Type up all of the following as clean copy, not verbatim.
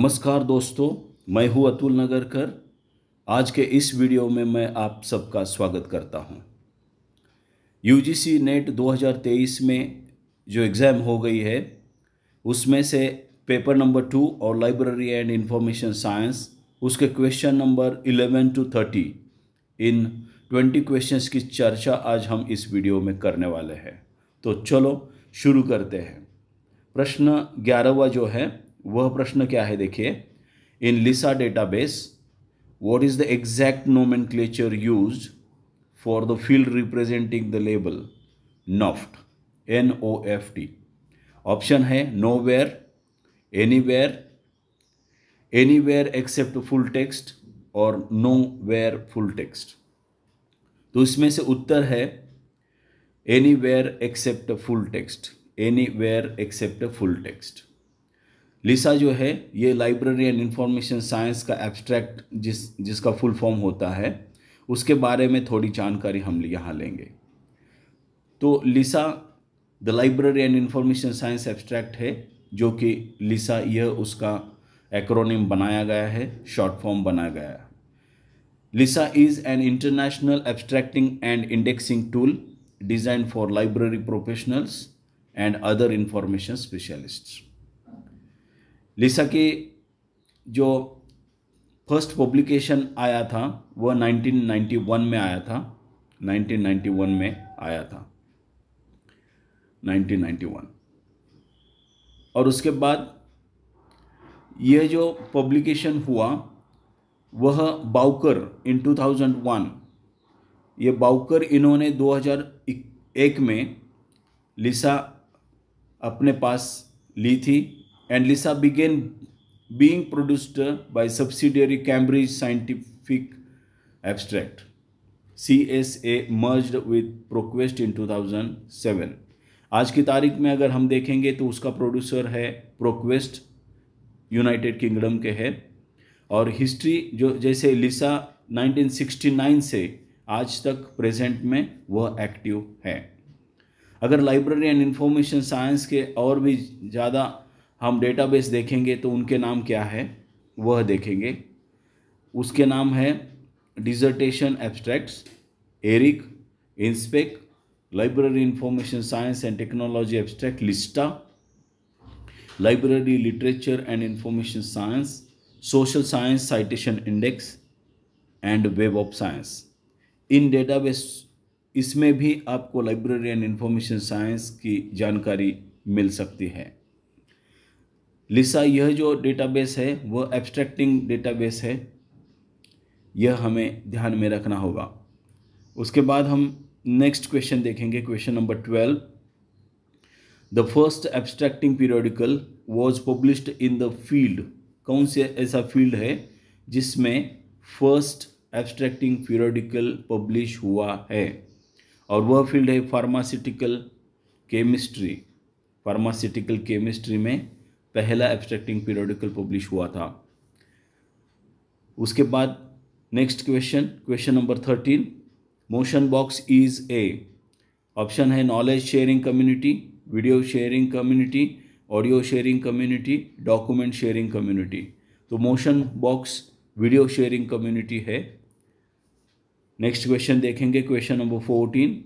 नमस्कार दोस्तों, मैं हूं अतुल नगरकर। आज के इस वीडियो में मैं आप सबका स्वागत करता हूं। यूजीसी नेट 2023 में जो एग्ज़ाम हो गई है उसमें से पेपर नंबर 2 और लाइब्रेरी एंड इंफॉर्मेशन साइंस उसके question number 11 to 30 in 20 questions की चर्चा आज हम इस वीडियो में करने वाले हैं। तो चलो शुरू करते हैं। प्रश्न 11वां जो है वह प्रश्न क्या है, देखिए। In LISA database what is the exact nomenclature used for the field representing the label NOFT, NOFT। Option है nowhere, anywhere, anywhere except full text और नोवेयर फुल टेक्स्ट। तो इसमें से उत्तर है anywhere except full text, anywhere except full text. LISA जो है ये लाइब्रेरी एंड इंफॉर्मेशन साइंस का एब्स्ट्रैक्ट जिसका फुल फॉर्म होता है उसके बारे में थोड़ी जानकारी हम यहाँ लेंगे। तो LISA the library and information science abstract है, जो कि लिसा यह उसका एक्रोनिम बनाया गया है, शॉर्ट फॉर्म बनाया गया है। LISA is an international abstracting and indexing tool design for library professionals and other information specialists. LISA की जो फर्स्ट पब्लिकेशन आया था वह 1991 में आया था, 1991 में आया था, 1991। और उसके बाद यह जो पब्लिकेशन हुआ वह बाउकर इन 2001, ये बाउकर इन्होंने 2001 में लिसा अपने पास ली थी। And Lisa began being produced by subsidiary Cambridge Scientific Abstract. CSA merged with ProQuest in 2007. आज की तारीख में अगर हम देखेंगे तो उसका प्रोड्यूसर है ProQuest, यूनाइटेड किंगडम के है। और हिस्ट्री जो जैसे लिसा 1969 से आज तक प्रेजेंट में वह एक्टिव है। अगर लाइब्रेरी एंड इंफॉर्मेशन साइंस के और भी ज़्यादा हम डेटाबेस देखेंगे तो उनके नाम क्या है वह देखेंगे। उसके नाम है dissertation abstracts, ERIC, INSPEC, library information science and technology abstract, LISTA, library literature and information science, social science citation index and web of science. इन डेटाबेस इसमें भी आपको लाइब्रेरी एंड इंफॉर्मेशन साइंस की जानकारी मिल सकती है। लिसा यह जो डेटाबेस है वह एब्स्ट्रैक्टिंग डेटाबेस है, यह हमें ध्यान में रखना होगा। उसके बाद हम नेक्स्ट क्वेश्चन देखेंगे, question number 12। The first abstracting periodical was published in the field. कौन से ऐसा फील्ड है जिसमें फर्स्ट एब्स्ट्रैक्टिंग पीरियोडिकल पब्लिश हुआ है? और वह फील्ड है फार्मास्यूटिकल केमिस्ट्री। फार्मास्यूटिकल केमिस्ट्री में पहला एब्स्ट्रैक्टिंग पीरियोडिकल पब्लिश हुआ था। उसके बाद next question, question number 13। Motion box is a. Option है knowledge sharing community, video sharing community, audio sharing community, document sharing community. तो motion box video sharing community है। Next question देखेंगे, क्वेश्चन नंबर 14।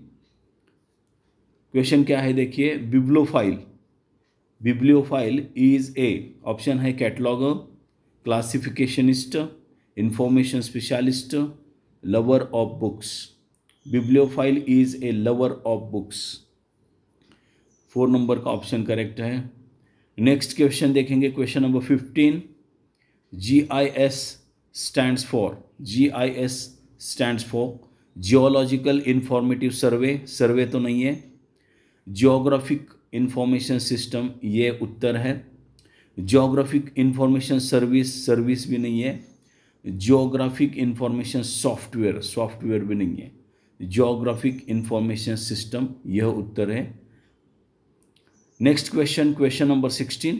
क्वेश्चन क्या है देखिए, bibliophile. Bibliophile is a. Option है cataloguer, classificationist, information specialist, lover of books. Bibliophile is a lover of books. 4 number का option correct है। Next question देखेंगे, question number 15। GIS stands for, GIS stands for geological informative survey. Survey तो नहीं है। Geographic information system, ये उत्तर है। Geographic information service, service भी नहीं है। जियोग्राफिक इंफॉर्मेशन सॉफ्टवेयर, सॉफ्टवेयर भी नहीं है। जियोग्राफिक इंफॉर्मेशन सिस्टम, यह उत्तर है। Next question, question number 16।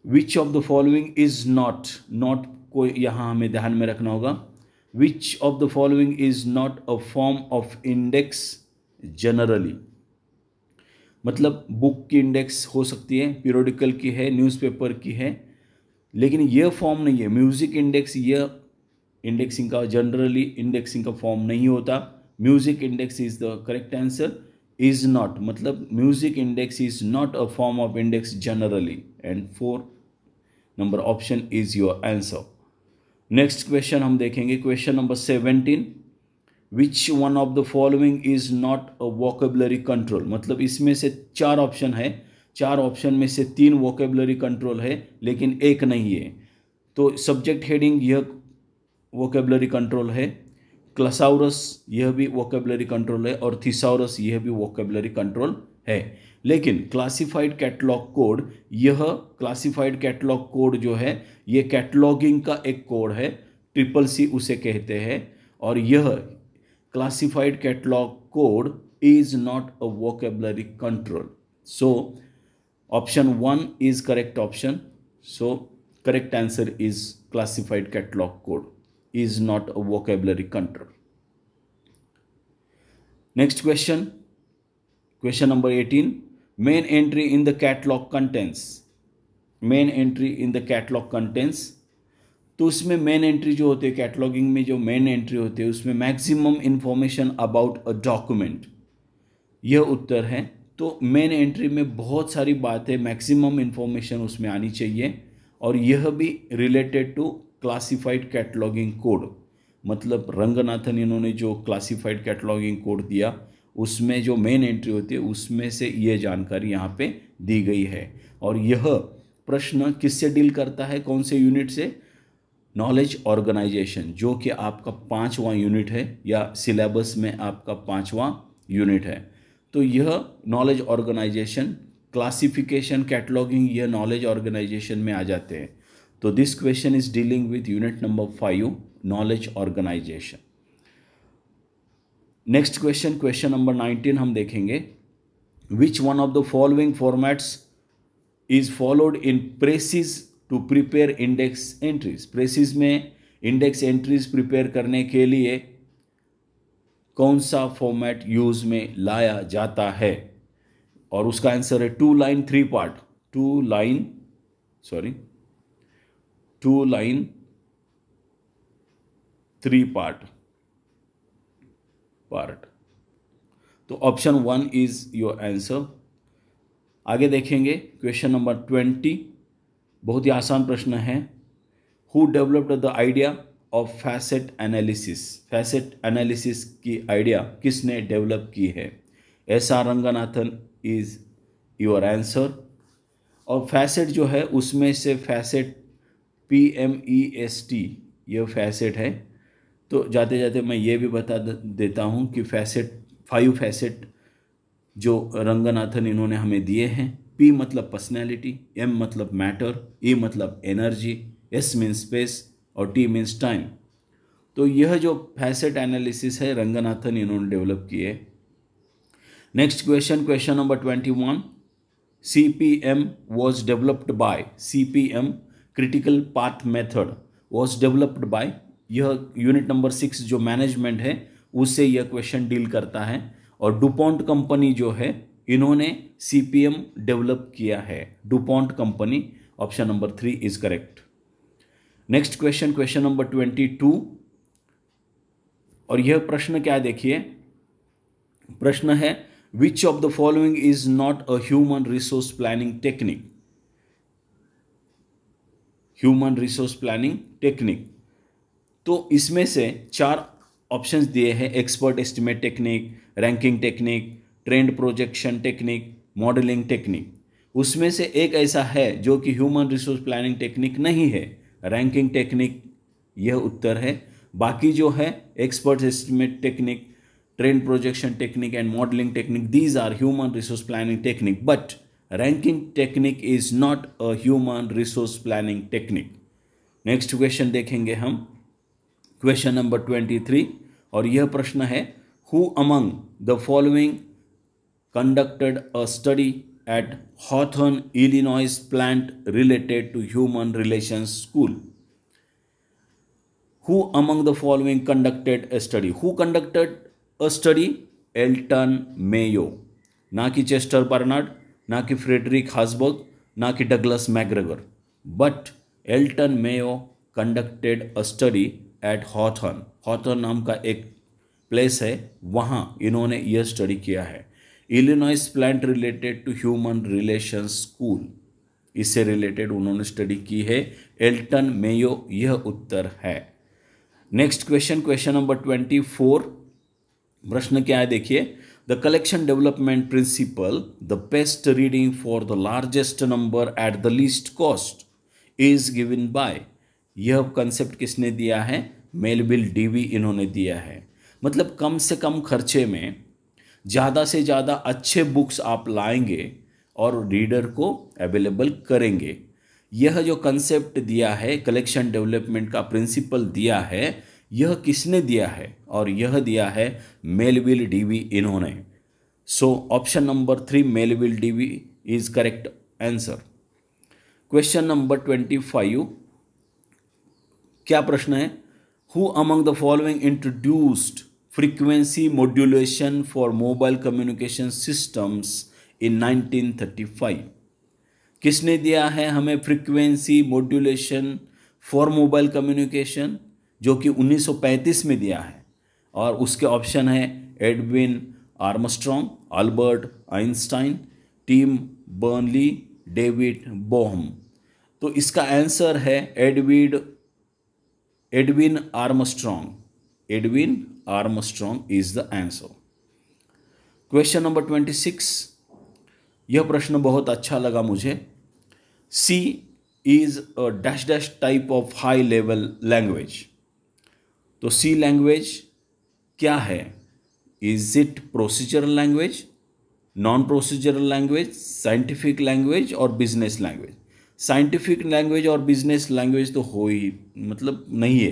Which of the following is not, not को यहाँ हमें ध्यान में रखना होगा। विच of the following is not a form of index generally. मतलब बुक की इंडेक्स हो सकती है, पीरियोडिकल की है, न्यूज़पेपर की है, लेकिन ये फॉर्म नहीं है। म्यूजिक इंडेक्स ये इंडेक्सिंग का जनरली इंडेक्सिंग का फॉर्म नहीं होता। Music index is the correct answer. Is not मतलब music index is not a form of index generally, and 4 number option is your answer. Next question हम देखेंगे, question number 17, which one of the following is not a vocabulary control. मतलब इसमें से 4 option है, 4 option में से 3 vocabulary control है लेकिन एक नहीं है। तो सब्जेक्ट हेडिंग यह वोकेबलरी कंट्रोल है, क्लासाउरस यह भी वोकेबलरी कंट्रोल है, और थिसाउरस यह भी वोकेबलरी कंट्रोल है। लेकिन क्लासिफाइड कैटलॉग कोड, यह क्लासिफाइड कैटलॉग कोड जो है यह कैटलॉगिंग का एक कोड है, CCC उसे कहते हैं, और यह classified catalogue code is not a vocabulary control. So option 1 is correct option. So correct answer is classified catalog code is not a vocabulary control. Next question, question number 18, main entry in the catalog contains, main entry in the catalog contains। तो उसमें main entry जो होती है cataloguing में, जो main entry होती है उसमें maximum information about a document, यह उत्तर है। तो मेन एंट्री में बहुत सारी बातें, मैक्सिमम इंफॉर्मेशन उसमें आनी चाहिए, और यह भी related to classified cataloguing code. मतलब रंगनाथन इन्होंने जो क्लासिफाइड कैटलॉगिंग कोड दिया उसमें जो मेन एंट्री होती है उसमें से ये जानकारी यहाँ पे दी गई है। और यह प्रश्न किससे डील करता है, कौन से यूनिट से? नॉलेज ऑर्गेनाइजेशन, जो कि आपका 5वां यूनिट है, या सिलेबस में आपका 5वां यूनिट है। तो यह नॉलेज ऑर्गेनाइजेशन, क्लासिफिकेशन, कैटलॉगिंग, यह नॉलेज ऑर्गेनाइजेशन में आ जाते हैं। तो this question is dealing with unit number 5, knowledge organisation. Next question, question number 19 हम देखेंगे, which one of the following formats is followed in PRECIS to prepare index entries. PRECIS में index entries prepare करने के लिए कौन सा format use में लाया जाता है? और उसका आंसर है 2 लाइन 3 पार्ट, 2 लाइन 3 पार्ट। तो ऑप्शन 1 इज योर आंसर। आगे देखेंगे क्वेश्चन नंबर 20, बहुत ही आसान प्रश्न है। Who developed the idea of facet analysis. Facet analysis की आइडिया किसने डेवलप की है? SR Ranganathan is your answer. और फैसेट जो है उसमें से फैसेट PMEST यह फैसेट है। तो जाते जाते मैं ये भी बता देता हूँ कि फैसेट 5 फैसेट जो रंगनाथन इन्होंने हमें दिए हैं। P मतलब पर्सनैलिटी, M मतलब मैटर, E मतलब एनर्जी, S मीन्स स्पेस और T मीन्स टाइम। तो यह जो फैसेट एनालिसिस है रंगनाथन इन्होंने डेवलप किए। Next question, question number 21, CPM was developed by, CPM critical path method was developed by, यह यूनिट नंबर 6 जो मैनेजमेंट है उससे यह क्वेश्चन डील करता है। और डुपॉन्ट कंपनी जो है इन्होंने CPM डेवलप किया है, DuPont company. Option number 3 is correct. Next question, question number 22, और यह प्रश्न क्या देखिए, प्रश्न है which of the following is not a human resource planning technique. Human resource planning technique, तो इसमें से 4 ऑप्शंस दिए हैं, expert estimate technique, ranking technique, trend projection technique, modelling technique. उसमें से एक ऐसा है जो कि ह्यूमन रिसोर्स प्लानिंग टेक्निक नहीं है, रैंकिंग टेक्निक यह उत्तर है। बाकी जो है expert estimate technique, trend projection technique and modelling technique, these are human resource planning technique, but ranking technique is not a human resource planning technique. Next question देखेंगे हम, क्वेश्चन नंबर 23, और यह प्रश्न है who among the following conducted a study at Hawthorne, Illinois plant related to human relations school. Who among the following conducted a study? Who conducted a study? Elton Mayo. ना कि Chester Barnard, ना कि Frederick Herzberg, ना कि Douglas McGregor, but Elton Mayo conducted a study at Hawthorne, Hawthorne नाम का एक place है, वहाँ इन्होंने यह स्टडी किया है। Illinois plant related to human relations school, इससे रिलेटेड उन्होंने स्टडी की है। एल्टन मेयो यह उत्तर है। Next question, question number 24। प्रश्न क्या है देखिए, the collection development principle the best reading for the largest number at the least cost is given by, यह कंसेप्ट किसने दिया है? मेलविल डीवी इन्होंने दिया है। मतलब कम से कम खर्चे में ज़्यादा से ज़्यादा अच्छे बुक्स आप लाएंगे और रीडर को अवेलेबल करेंगे। यह जो कंसेप्ट दिया है, कलेक्शन डेवलपमेंट का प्रिंसिपल दिया है, यह किसने दिया है? और यह दिया है मेलविल डीवी इन्होंने। So option number 3 Melvil Dewey is correct answer. Question number 25, क्या प्रश्न है? Who among the following introduced frequency modulation for mobile communication systems in 1935, किसने दिया है हमें frequency modulation for mobile communication, जो कि 1935 में दिया है? और उसके ऑप्शन है Edwin Armstrong, Albert Einstein, Tim Berners-Lee, David Bohm. तो इसका आंसर है Edwin Armstrong. Edwin Armstrong is the answer. Question number 26, यह प्रश्न बहुत अच्छा लगा मुझे। C is a dash dash type of high level language. तो सी लैंग्वेज क्या है? Is it procedural language, non procedural language, scientific language और बिजनेस लैंग्वेज? साइंटिफिक लैंग्वेज और बिजनेस लैंग्वेज तो हो ही मतलब नहीं है।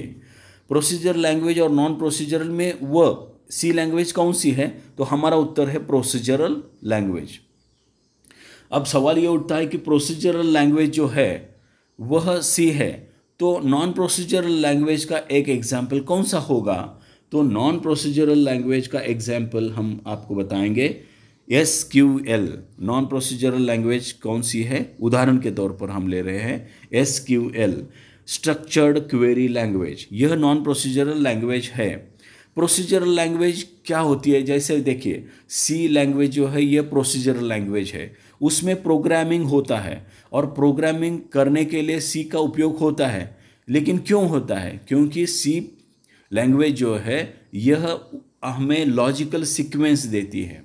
प्रोसीजर लैंग्वेज और नॉन प्रोसीजरल में वह सी लैंग्वेज कौन सी है? तो हमारा उत्तर है प्रोसीजरल लैंग्वेज। अब सवाल ये उठता है कि प्रोसीजरल लैंग्वेज जो है वह सी है, तो नॉन प्रोसीजरल लैंग्वेज का एक एग्जाम्पल कौन सा होगा? तो नॉन प्रोसीजरल लैंग्वेज का एग्जाम्पल हम आपको बताएंगे SQL। नॉन प्रोसीजरल लैंग्वेज कौन सी है? उदाहरण के तौर पर हम ले रहे हैं SQL, स्ट्रक्चर्ड क्वेरी लैंग्वेज, यह नॉन प्रोसीजरल लैंग्वेज है। प्रोसीजरल लैंग्वेज क्या होती है? जैसे देखिए सी लैंग्वेज जो है यह प्रोसीजरल लैंग्वेज है, उसमें प्रोग्रामिंग होता है और प्रोग्रामिंग करने के लिए सी का उपयोग होता है। लेकिन क्यों होता है? क्योंकि सी लैंग्वेज जो है यह हमें लॉजिकल सीक्वेंस देती है,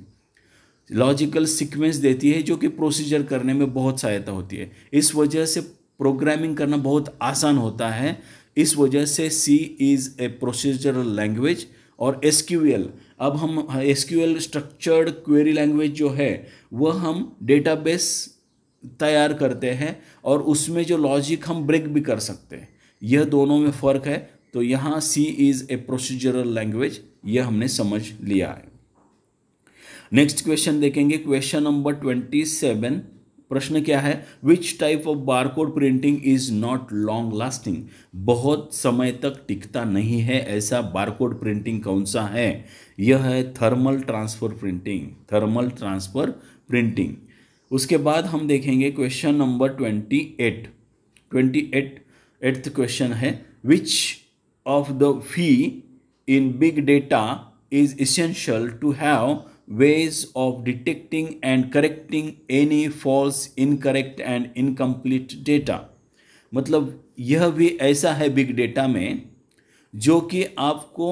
लॉजिकल सीक्वेंस देती है जो कि प्रोसीजर करने में बहुत सहायता होती है। इस वजह से प्रोग्रामिंग करना बहुत आसान होता है। इस वजह से सी इज़ ए प्रोसीजरल लैंग्वेज। और SQL, अब हम SQL स्ट्रक्चर्ड क्वेरी लैंग्वेज जो है वह हम डेटाबेस तैयार करते हैं और उसमें जो लॉजिक हम ब्रेक भी कर सकते हैं। यह दोनों में फ़र्क है। तो यहाँ सी इज़ ए प्रोसीजरल लैंग्वेज, यह हमने समझ लिया है। नेक्स्ट क्वेश्चन देखेंगे, क्वेश्चन नंबर 27। प्रश्न क्या है? Which type of barcode printing is not long lasting, बहुत समय तक टिकता नहीं है, ऐसा बारकोड प्रिंटिंग कौन सा है? यह है thermal transfer printing, thermal transfer printing. उसके बाद हम देखेंगे क्वेश्चन नंबर 28th क्वेश्चन है, which of the V in big data is essential to have ways of detecting and correcting any false, incorrect and incomplete data। मतलब यह भी ऐसा है बिग डेटा में जो कि आपको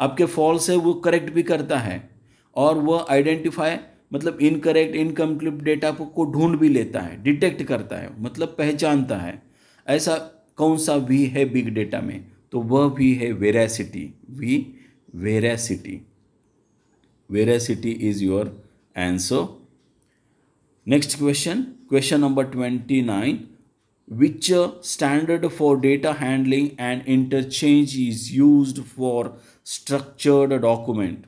आपके फॉल्स है वो करेक्ट भी करता है और वह आइडेंटिफाई मतलब इनकरेक्ट इनकम्प्लीट डेटा को ढूंढ भी लेता है, डिटेक्ट करता है, मतलब पहचानता है। ऐसा कौन सा भी है बिग डेटा में? तो वह भी है veracity, veracity. Veracity is your answer. Next question, question number 29. Which standard for data handling and interchange is used for structured document?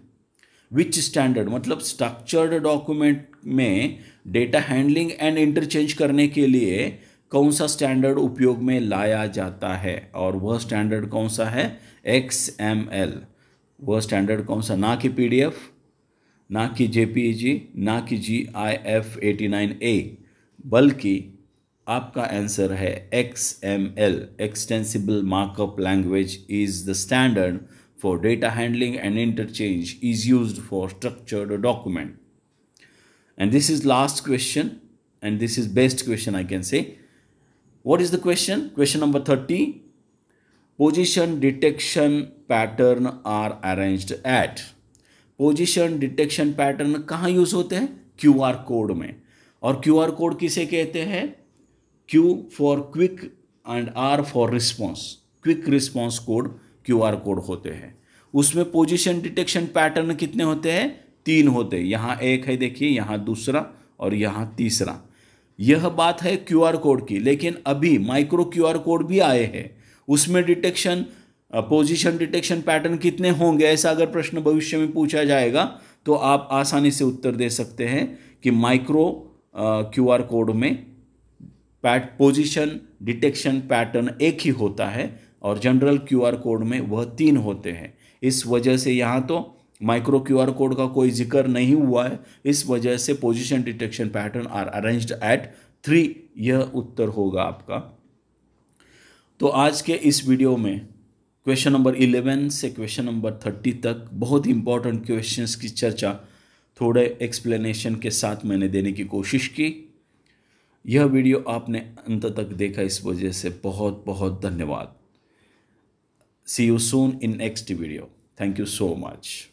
Which standard मतलब structured document में डेटा हैंडलिंग एंड इंटरचेंज करने के लिए कौन सा स्टैंडर्ड उपयोग में लाया जाता है? और वह स्टैंडर्ड कौन सा है? XML। वह स्टैंडर्ड कौन सा? ना कि PDF, ना कि JPEG, ना कि GIF 89A, बल्कि आपका आंसर है XML, extensible markup language is the standard for data handling and interchange is used for structured document. And this is last question, and this is best question I can say. What is the question? Question number 30. Position detection pattern are arranged at. Position detection pattern कहाँ use होते हैं? QR code में. और QR code किसे कहते हैं? Q for quick and R for response. Quick response code QR code होते हैं. उसमें पोजीशन डिटेक्शन पैटर्न कितने होते हैं? 3 होते हैं. यहाँ एक है देखिए, यहाँ दूसरा और यहाँ तीसरा. यह बात है QR कोड की. लेकिन अभी माइक्रो QR कोड भी आए हैं. उसमें डिटेक्शन पोजीशन डिटेक्शन पैटर्न कितने होंगे, ऐसा अगर प्रश्न भविष्य में पूछा जाएगा तो आप आसानी से उत्तर दे सकते हैं कि माइक्रो QR कोड में पोजीशन डिटेक्शन पैटर्न एक ही होता है और जनरल QR कोड में वह 3 होते हैं. इस वजह से यहाँ तो माइक्रो QR कोड का कोई जिक्र नहीं हुआ है. इस वजह से position detection pattern are arranged at 3, यह उत्तर होगा आपका. तो आज के इस वीडियो में क्वेश्चन नंबर 11 से क्वेश्चन नंबर 30 तक बहुत इंपॉर्टेंट क्वेश्चंस की चर्चा थोड़े एक्सप्लेनेशन के साथ मैंने देने की कोशिश की. यह वीडियो आपने अंत तक देखा, इस वजह से बहुत बहुत धन्यवाद. See you soon in next video. Thank you so much.